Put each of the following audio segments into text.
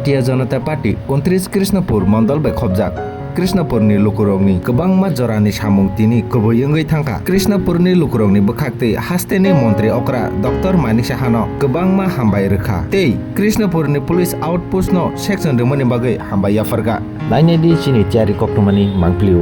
Bharatiya Janata party 29 Krishnapur मंडल बे खबजाक कृष्णपुरनि लुकुरंनि गोबांमा जरानि सामुं तिनि गुबैयै थांखा कृष्णपुरनि लुकुरंनि बखाक्ति हास्तेनि मन्त्रि अक्रा doctor Manik साहानो गोबांमा हामबाय रोखा तै कृष्णपुरनि पुलिस आउटपोस्ट नो सेक्शन दोमोनि बागै हामबाय याफरगा नायनेदि चिनि तियारि कक्टमानि मांप्लिउ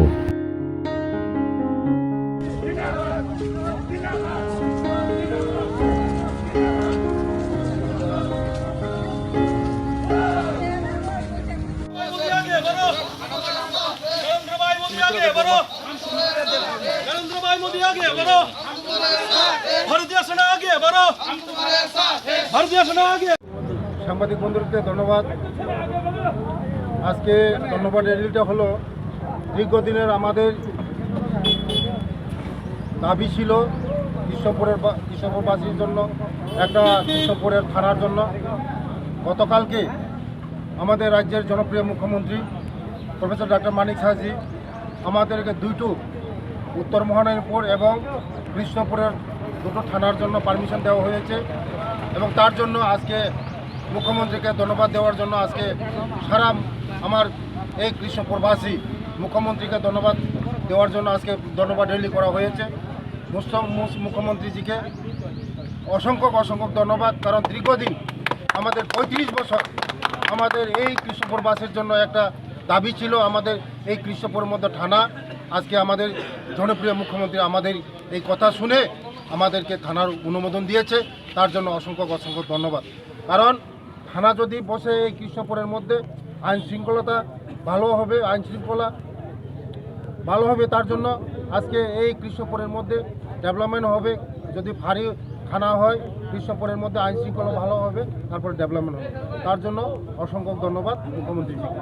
नरेंद्र भाई मोदी आगे बढ़ो, भारतीय सेना आगे बढ़ो, भारतीय सेना आगे। সাংবাদিক বন্ধুদেরকে ধন্যবাদ। আজকে ধন্যবাদ র্যালিটা হলো দীর্ঘদিনের আমাদের দাবি ছিল কৃষ্ণপুরবাসীর জন্য একটা কৃষ্ণপুরের থানার জন্য। গতকালকে আমাদের রাজ্যের জনপ্রিয় মুখ্যমন্ত্রী প্রফেসর ডক্টর মানিক সাহাজি আমাদেরকে দুটো উত্তর মহানগর এবং কৃষ্ণপুরের দুটো থানার জন্য পারমিশন দেওয়া হয়েছে এবং তার জন্য আজকে মুখ্যমন্ত্রীকে ধন্যবাদ দেওয়ার জন্য আজকে সারা আমার এই কৃষ্ণপুরবাসী মুখ্যমন্ত্রীকে ধন্যবাদ দেওয়ার জন্য আজকে ধন্যবাদ র্যালি করা হয়েছে। মুখ্যমন্ত্রীজিকে অসংখ্য ধন্যবাদ, কারণ দীর্ঘদিন আমাদের 35 বছর আমাদের এই কৃষ্ণপুরবাসীর জন্য একটা দাবি ছিল আমাদের এই কৃষ্ণপুরের মধ্যে থানা। আজকে আমাদের জনপ্রিয় মুখ্যমন্ত্রী আমাদের এই কথা শুনে আমাদেরকে থানার অনুমোদন দিয়েছে, তার জন্য অসংখ্য ধন্যবাদ। কারণ থানা যদি বসে এই কৃষ্ণপুরের মধ্যে আইন শৃঙ্খলা ভালো হবে, তার জন্য আজকে এই কৃষ্ণপুরের মধ্যে ডেভেলপমেন্ট হবে। যদি ভারী থানা হয় কৃষ্ণপুরের মধ্যে আইন শৃঙ্খলা ভালো হবে, তারপরে ডেভেলপমেন্ট হবে। তার জন্য অসংখ্য ধন্যবাদ মুখ্যমন্ত্রীজিকে।